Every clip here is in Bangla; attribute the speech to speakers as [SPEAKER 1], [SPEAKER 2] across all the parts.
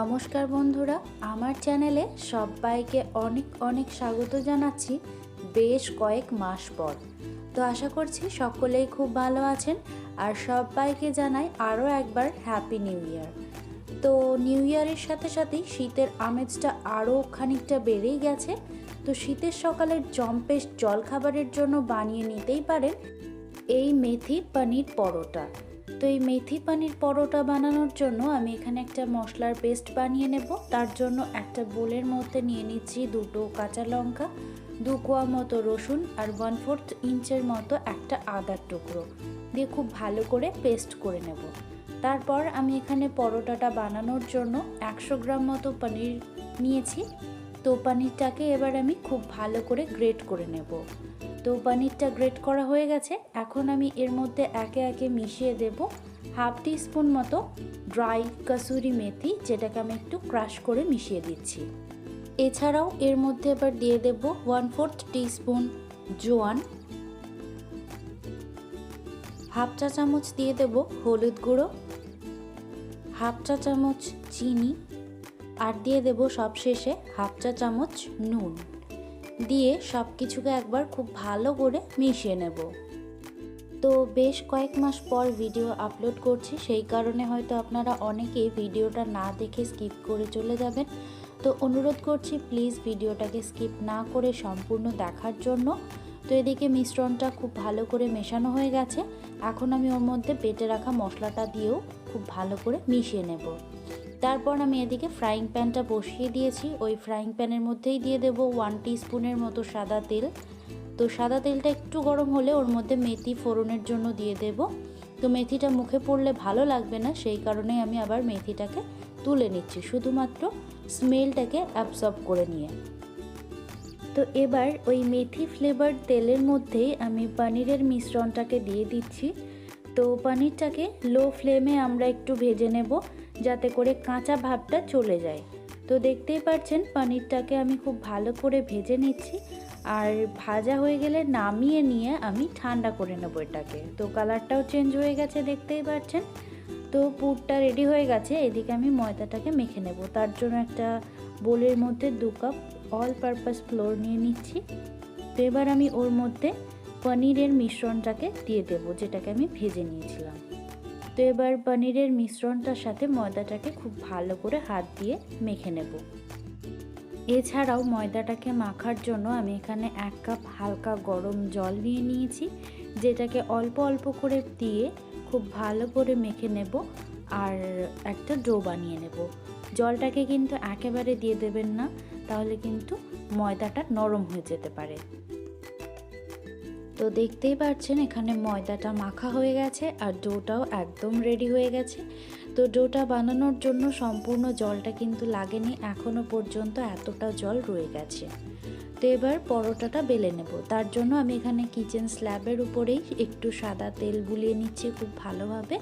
[SPEAKER 1] নমস্কার বন্ধুরা, আমার চ্যানেলে সবাইকে অনেক অনেক স্বাগত জানাচ্ছি বেশ কয়েক মাস পর। তো আশা করছি সকলেই খুব ভালো আছেন আর সবাইকে জানাই আরও একবার হ্যাপি নিউ ইয়ার। তো নিউ ইয়ারের সাথে সাথেই শীতের আমেজটা আরও খানিকটা বেড়েই গেছে। তো শীতের সকালের জম্পেশ জলখাবারের জন্য বানিয়ে নিতেই পারেন এই মেথি পনির পরোটা। তো এই মেথি পনির পরোটা বানানোর জন্য আমি এখানে একটা মশলার পেস্ট বানিয়ে নেব। তার জন্য একটা বোলের মধ্যে নিয়ে নিচ্ছি 2টো কাঁচা লঙ্কা, 2 কোয়া মতো রসুন আর 1/4 ইঞ্চের মতো একটা আদার টুকরো দিয়ে খুব ভালো করে পেস্ট করে নেব। তারপর আমি এখানে পরোটাটা বানানোর জন্য 100 গ্রাম মতো পনির নিয়েছি। তো পনিরটাকে এবার আমি খুব ভালো করে গ্রেট করে নেব। তো পনিরটা গ্রেট করা হয়ে গেছে। এখন আমি এর মধ্যে একে একে মিশিয়ে দেব 1/2 টিস্পুন মতো ড্রাই কসুরি মেথি, যেটাকে আমি একটু ক্রাশ করে মিশিয়ে দিচ্ছি। এছাড়াও এর মধ্যে এবার দিয়ে দেব 1/4 টিস্পুন জোয়ান, 1/2 চা চামচ দিয়ে দেব হলুদ গুঁড়ো, 1/2 চা চামচ চিনি আর দিয়ে দেব সবশেষে 1/2 চা চামচ নুন দিয়ে সব কিছুকে একবার খুব ভালো করে মিশিয়ে নেব। তো বেশ কয়েক মাস পর ভিডিও আপলোড করছি, সেই কারণে হয়তো আপনারা অনেকেই ভিডিওটা না দেখে স্কিপ করে চলে যাবেন। তো অনুরোধ করছি প্লিজ ভিডিওটাকে স্কিপ না করে সম্পূর্ণ দেখার জন্য। তো এদিকে মিশ্রণটা খুব ভালো করে মেশানো হয়ে গেছে। এখন আমি ওর মধ্যে বেটে রাখা মশলাটা দিয়েও খুব ভালো করে মিশিয়ে নেব। তারপর আমি এদিকে ফ্রাইং প্যানটা বসিয়ে দিয়েছি। ওই ফ্রাইং প্যানের মধ্যেই দিয়ে দেব 1 টিস্পুনের মতো সাদা তেল। তো সাদা তেলটা একটু গরম হলে ওর মধ্যে মেথি ফোড়নের জন্য দিয়ে দেব। তো মেথিটা মুখে পড়লে ভালো লাগবে না, সেই কারণেই আমি আবার মেথিটাকে তুলে নিচ্ছি, শুধুমাত্র স্মেলটাকে অ্যাবসর্ব করে নিয়ে। তো এবার ওই মেথি ফ্লেভার তেলের মধ্যেই আমি পনিরের মিশ্রণটাকে দিয়ে দিচ্ছি। তো পনিরটাকে লো ফ্লেমে আমরা একটু ভেজে নেব, যাতে করে কাঁচা ভাবটা চলে যায়। তো দেখতেই পাচ্ছেন পনিরটাকে আমি খুব ভালো করে ভেজে নিচ্ছি। আর ভাজা হয়ে গেলে নামিয়ে নিয়ে আমি ঠান্ডা করে নেব এটাকে। তো কালারটাও চেঞ্জ হয়ে গেছে দেখতেই পাচ্ছেন। তো পুরটা রেডি হয়ে গেছে। এদিকে আমি ময়দাটাকে মেখে নেব। তার জন্য একটা বোলের মধ্যে 2 কাপ অল পারপাস ফ্লোর নিয়ে নিচ্ছি। তো এবার আমি ওর মধ্যে পনিরের মিশ্রণটাকে দিয়ে দেব, যেটাকে আমি ভেজে নিয়েছিলাম। তো এবার পনিরের মিশ্রণটার সাথে ময়দাটাকে খুব ভালো করে হাত দিয়ে মেখে নেব। এছাড়াও ময়দাটাকে মাখার জন্য আমি এখানে 1 কাপ হালকা গরম জল নিয়ে নিয়েছি, যেটাকে অল্প অল্প করে দিয়ে খুব ভালো করে মেখে নেব আর একটা ডো বানিয়ে নেব। জলটাকে কিন্তু একেবারে দিয়ে দেবেন না, তাহলে কিন্তু ময়দাটা নরম হয়ে যেতে পারে। তো দেখতেই পাচ্ছেন এখানে ময়দাটা মাখা হয়ে গেছে আর ডোটাও একদম রেডি হয়ে গেছে। তো ডোটা বানানোর জন্য সম্পূর্ণ জলটা কিন্তু লাগেনি, এখনও পর্যন্ত এতটা জল রয়ে গেছে। তো এবার পরোটাটা বেলে নেব। তার জন্য আমি এখানে কিচেন স্ল্যাবের উপরেই একটু সাদা তেল বুলিয়ে নিচ্ছি খুব ভালোভাবে।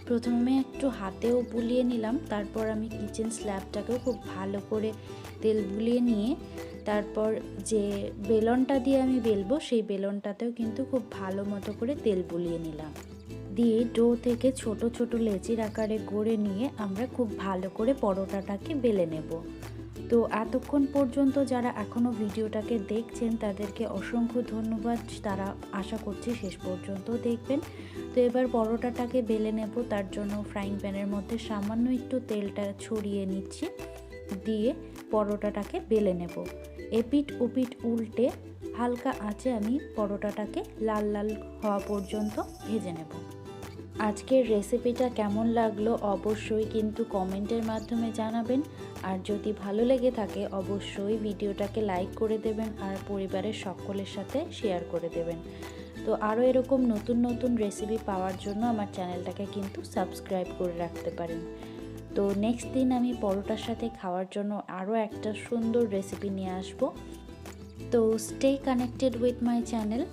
[SPEAKER 1] প্রথমে একটু হাতেও বুলিয়ে নিলাম, তারপর আমি কিচেন স্ল্যাবটাকেও খুব ভালো করে তেল বুলিয়ে নিয়ে তারপর যে বেলনটা দিয়ে আমি বেলবো সেই বেলনটাতেও কিন্তু খুব ভালো মতো করে তেল বুলিয়ে নিলাম। দিয়ে ডো থেকে ছোট ছোট লেচির আকারে গড়ে নিয়ে আমরা খুব ভালো করে পরোটাটাকে বেলে নেব। তো এতক্ষণ পর্যন্ত যারা এখনও ভিডিওটাকে দেখছেন তাদেরকে অসংখ্য ধন্যবাদ। তারা আশা করছি শেষ পর্যন্ত দেখবেন। তো এবার পরোটাটাকে বেলে নেব। তার জন্য ফ্রাইং প্যানের মধ্যে সামান্য একটু তেলটা ছড়িয়ে নিচ্ছি, দিয়ে পরোটাটাকে বেলে নেব। এপিট ওপিট উল্টে হালকা আঁচে আমি পরোটাটাকে লাল লাল হওয়া পর্যন্ত ভেজে নেব। আজকের রেসিপিটা কেমন লাগলো অবশ্যই কিন্তু কমেন্টের মাধ্যমে জানাবেন। আর যদি ভালো লেগে থাকে অবশ্যই ভিডিওটাকে লাইক করে দেবেন আর পরিবারের সকলের সাথে শেয়ার করে দেবেন। তো আরও এরকম নতুন নতুন রেসিপি পাওয়ার জন্য আমার চ্যানেলটাকে কিন্তু সাবস্ক্রাইব করে রাখতে পারেন। তো নেক্সট দিন আমি পরোটার সাথে খাওয়ার জন্য আরও একটা সুন্দর রেসিপি নিয়ে আসব। তো stay connected with my channel.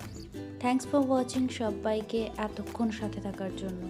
[SPEAKER 1] Thanks for watching সবাইকে এতক্ষণ সাথে থাকার জন্য।